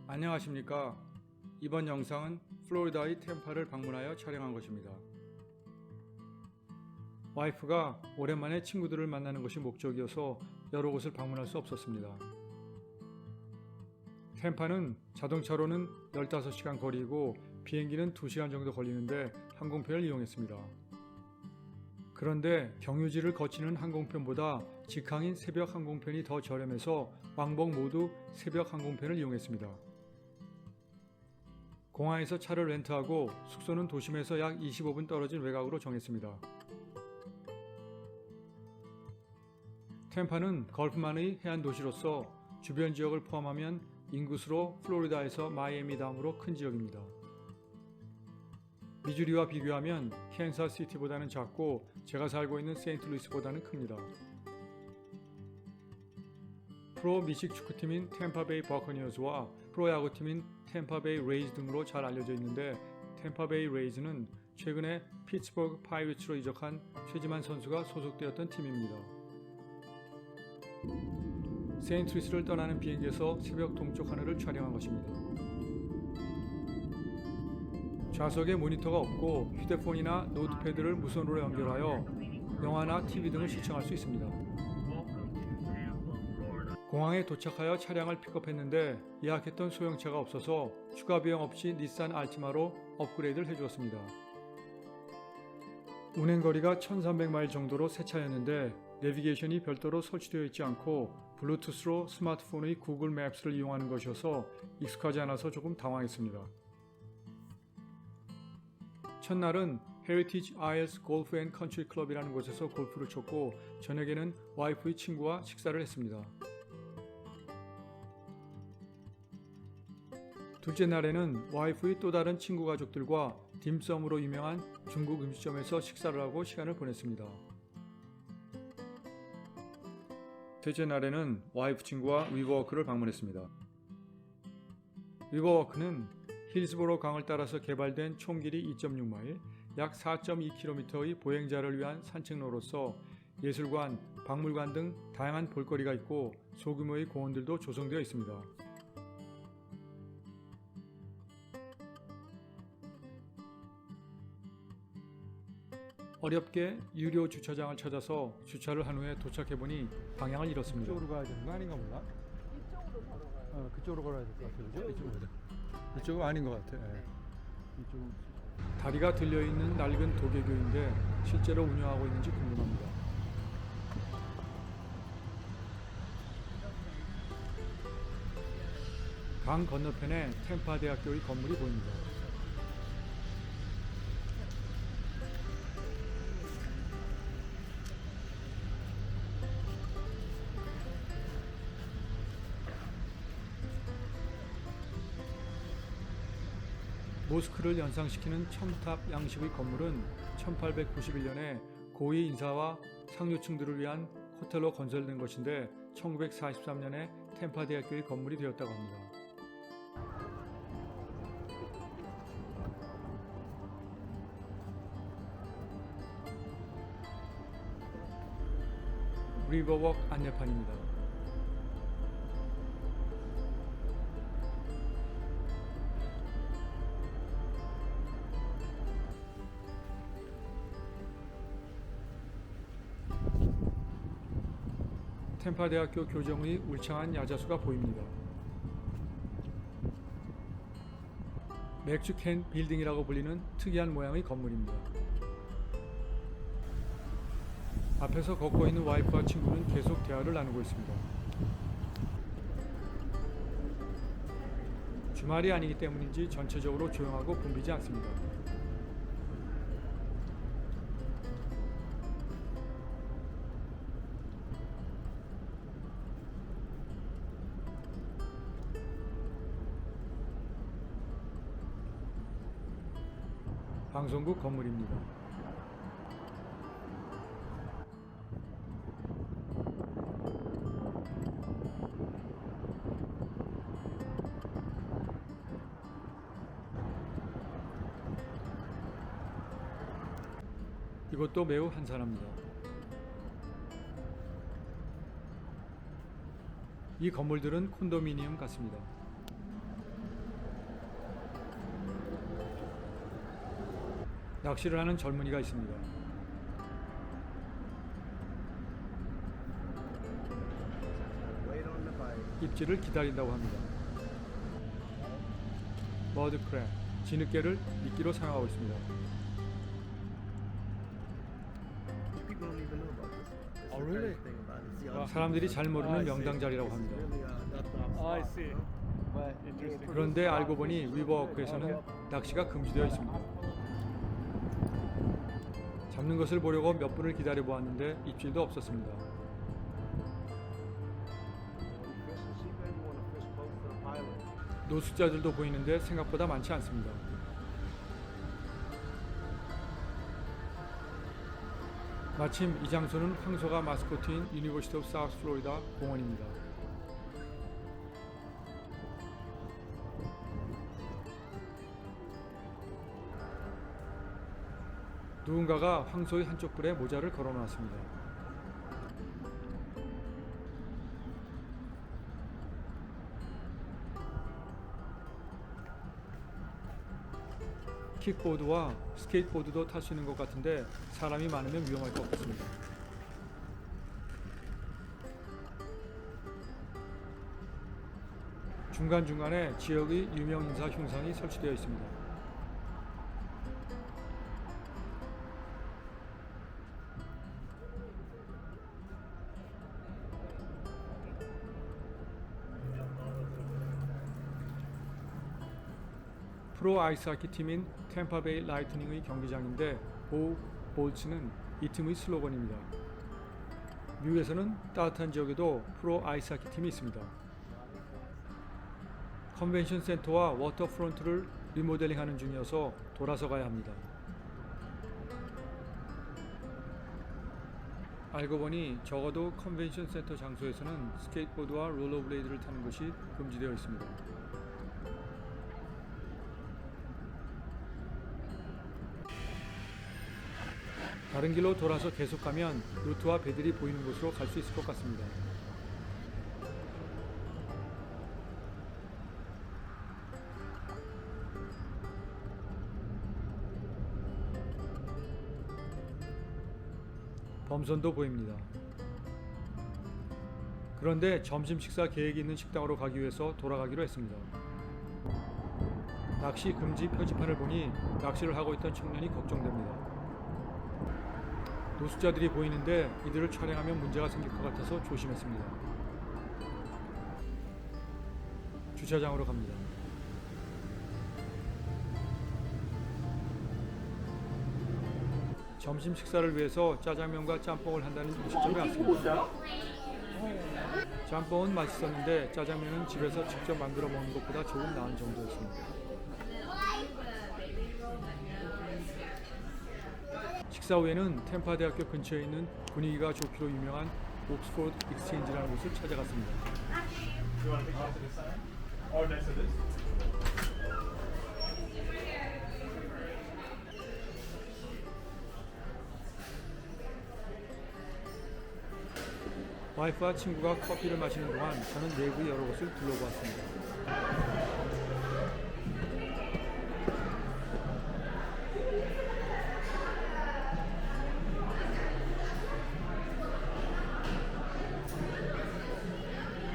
안녕하십니까. 이번 영상은 플로리다의 템파를 방문하여 촬영한 것입니다. 와이프가 오랜만에 친구들을 만나는 것이 목적이어서 여러 곳을 방문할 수 없었습니다. 템파는 자동차로는 15시간 거리이고 비행기는 2시간 정도 걸리는데 항공편을 이용했습니다. 그런데 경유지를 거치는 항공편보다 직항인 새벽 항공편이 더 저렴해서 왕복 모두 새벽 항공편을 이용했습니다. 공항에서 차를 렌트하고 숙소는 도심에서 약 25분 떨어진 외곽으로 정했습니다. 템파는 걸프만의 해안 도시로서 주변 지역을 포함하면 인구수로 플로리다에서 마이애미 다음으로 큰 지역입니다. 미주리와 비교하면 캔사스시티보다는 작고 제가 살고 있는 세인트루이스보다는 큽니다. 프로 미식 축구팀인 템파베이 버커니어즈와 프로 야구팀인 템파베이 레이즈 등으로 잘 알려져 있는데 템파베이 레이즈는 최근에 피츠버그 파이리츠로 이적한 최지만 선수가 소속되었던 팀입니다. 세인트루이스를 떠나는 비행기에서 새벽 동쪽 하늘을 촬영한 것입니다. 좌석에 모니터가 없고 휴대폰이나 노트패드를 무선으로 연결하여 영화나 TV 등을 시청할 수 있습니다. 공항에 도착하여 차량을 픽업했는데 예약했던 소형차가 없어서 추가 비용 없이 닛산 알티마로 업그레이드를 해주었습니다. 운행거리가 1300마일 정도로 새 차였는데 내비게이션이 별도로 설치되어 있지 않고 블루투스로 스마트폰의 구글 맵스를 이용하는 것이어서 익숙하지 않아서 조금 당황했습니다. 첫날은 헤리티지 아일스 골프 앤 컨트리 클럽이라는 곳에서 골프를 쳤고 저녁에는 와이프의 친구와 식사를 했습니다. 둘째 날에는 와이프의 또 다른 친구 가족들과 딤섬으로 유명한 중국 음식점에서 식사를 하고 시간을 보냈습니다. 셋째 날에는 와이프 친구와 리버워크를 방문했습니다. 리버워크는 힐스보로 강을 따라서 개발된 총 길이 2.6마일, 약 4.2km의 보행자를 위한 산책로로서 예술관, 박물관 등 다양한 볼거리가 있고 소규모의 공원들도 조성되어 있습니다. 어렵게 유료 주차장을 찾아서 주차를 한 후에 도착해보니 방향을 잃었습니다. 이쪽으로 가야 되는 거 아닌가 몰라? 이쪽으로 걸어가요. 그쪽으로 걸어야 될 것 같아요. 그죠? 이쪽으로. 이쪽은 아닌 것 같아. 예. 이쪽은. 다리가 들려있는 낡은 도계교인데 실제로 운영하고 있는지 궁금합니다. 강 건너편에 템파 대학교의 건물이 보입니다. 모스크를 연상시키는 첨탑 양식의 건물은 1891년에 고위 인사와 상류층들을 위한 호텔로 건설된 것인데 1943년에 템파 대학교의 건물이 되었다고 합니다. 리버워크 안내판입니다. 템파 대학교 교정의 울창한 야자수가 보입니다. 맥주캔 빌딩이라고 불리는 특이한 모양의 건물입니다. 앞에서 걷고 있는 와이프와 친구는 계속 대화를 나누고 있습니다. 주말이 아니기 때문인지 전체적으로 조용하고 붐비지 않습니다. 방송국 건물입니다. 이것도 매우 한산합니다. 이 건물들은 콘도미니엄 같습니다. 낚시를 하는 젊은이가 있습니다. 입질을 기다린다고 합니다. 머드크랩, 진흙개를 미끼로 사용하고 있습니다. Oh, really? 사람들이 잘 모르는 명당자리라고 합니다. I see. 그런데 알고 보니 위버워크에서는 낚시가 금지되어 있습니다. 잡는 것을 보려고 몇 분을 기다려 보았는데 입질도 없었습니다. 노숙자들도 보이는데 생각보다 많지 않습니다. 마침 이 장소는 황소가 마스코트인 유니버시티 오브 사우스 플로리다 공원입니다. 누군가가 황소의 한쪽 뿔에 모자를 걸어 놨습니다. 킥보드와 스케이트보드도 탈 수 있는 것 같은데 사람이 많으면 위험할 것 같습니다. 중간중간에 지역의 유명 인사 흉상이 설치되어 있습니다. 프로 아이스하키 팀인 템파베이 라이트닝의 경기장인데 보 볼츠는 이 팀의 슬로건입니다. 미국에서는 따뜻한 지역에도 프로 아이스하키 팀이 있습니다. 컨벤션 센터와 워터프론트를 리모델링하는 중이어서 돌아서 가야 합니다. 알고 보니 적어도 컨벤션 센터 장소에서는 스케이트보드와 롤러블레이드를 타는 것이 금지되어 있습니다. 다른 길로 돌아서 계속 가면 루트와 배들이 보이는 곳으로 갈 수 있을 것 같습니다. 범선도 보입니다. 그런데 점심 식사 계획이 있는 식당으로 가기 위해서 돌아가기로 했습니다. 낚시 금지 표지판을 보니 낚시를 하고 있던 청년이 걱정됩니다. 노숙자들이 보이는데 이들을 촬영하면 문제가 생길 것 같아서 조심했습니다. 주차장으로 갑니다. 점심 식사를 위해서 짜장면과 짬뽕을 한다는 음식점에 왔습니다. 짬뽕은 맛있었는데 짜장면은 집에서 직접 만들어 먹는 것보다 조금 나은 정도였습니다. 식사 후에는 템파 대학교 근처에 있는 분위기가 좋기로 유명한 옥스포드 익스체인지라는 곳을 찾아갔습니다. 와이프와 친구가 커피를 마시는 동안 저는 내부 여러 곳을 둘러보았습니다.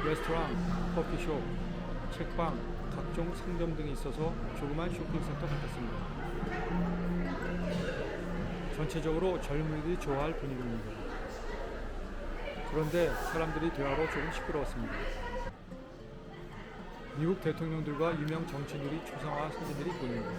레스토랑, 커피숍, 책방, 각종 상점 등이 있어서 조그만 쇼핑센터 같았습니다. 전체적으로 젊은이들이 좋아할 분위기입니다. 그런데 사람들이 대화로 조금 시끄러웠습니다. 미국 대통령들과 유명 정치인들이 초상화 사진들이 보입니다.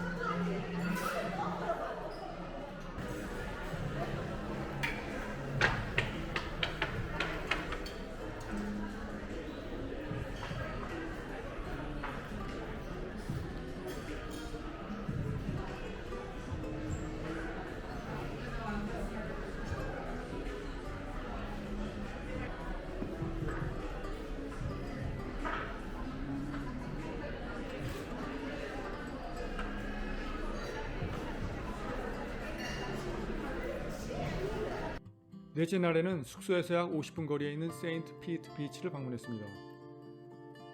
넷째 날에는 숙소에서 약 50분 거리에 있는 세인트 피트 비치를 방문했습니다.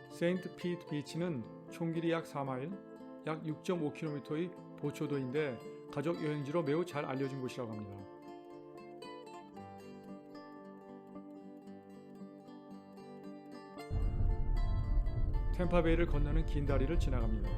세인트 피트 비치는 총 길이 약 4마일, 약 6.5km의 보초도인데 가족 여행지로 매우 잘 알려진 곳이라고 합니다. 템파베이를 건너는 긴 다리를 지나갑니다.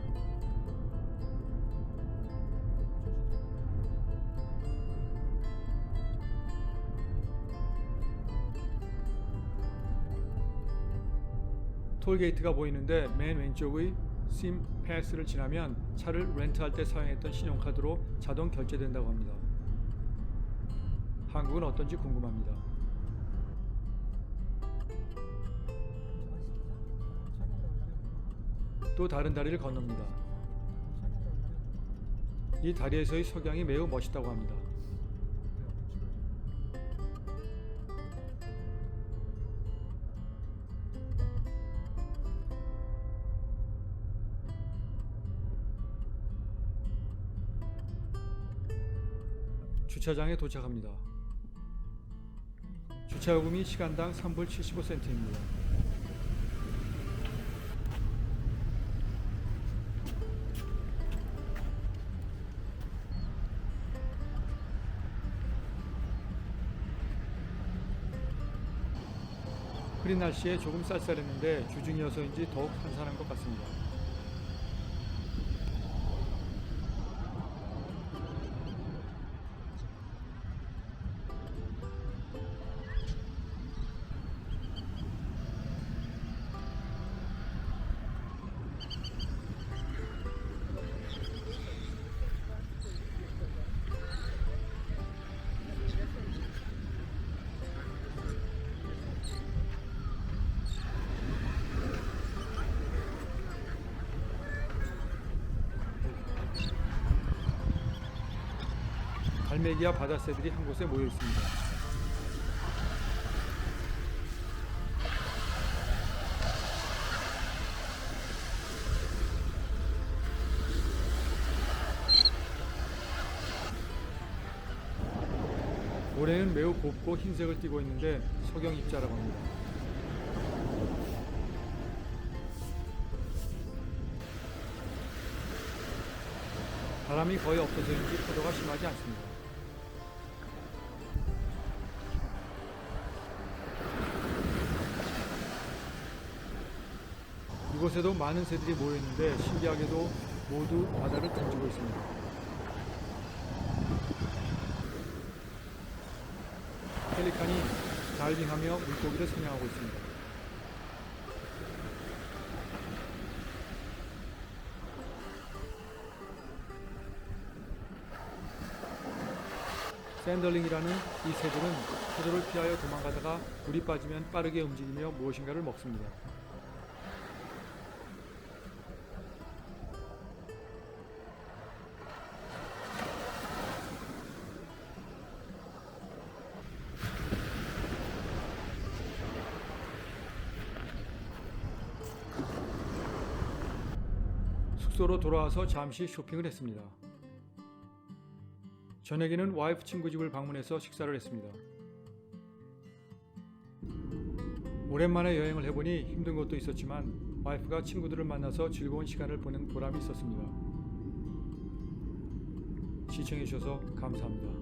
톨게이트가 보이는데 맨 왼쪽의 심 패스를 지나면 차를 렌트할 때 사용했던 신용카드로 자동 결제된다고 합니다. 한국은 어떤지 궁금합니다. 또 다른 다리를 건넙니다. 이 다리에서의 석양이 매우 멋있다고 합니다. 주차장에 도착합니다. 주차요금이 시간당 3불 75센트입니다. 흐린 날씨에 조금 쌀쌀했는데 주중이어서인지 더욱 한산한 것 같습니다. 갈매기와 바다새들이 한 곳에 모여 있습니다. 모래는 매우 곱고 흰색을 띠고 있는데 석영 입자라고 합니다. 바람이 거의 없어서인지 파도가 심하지 않습니다. 이곳에도 많은 새들이 모여있는데 신기하게도 모두 바다를 등지고 있습니다. 펠리칸이 다이빙하며 물고기를 사냥하고 있습니다. 샌들링이라는 이 새들은 파도를 피하여 도망가다가 물이 빠지면 빠르게 움직이며 무엇인가를 먹습니다. 숙소로 돌아와서 잠시 쇼핑을 했습니다. 저녁에는 와이프 친구 집을 방문해서 식사를 했습니다. 오랜만에 여행을 해보니 힘든 것도 있었지만 와이프가 친구들을 만나서 즐거운 시간을 보낸 보람이 있었습니다. 시청해주셔서 감사합니다.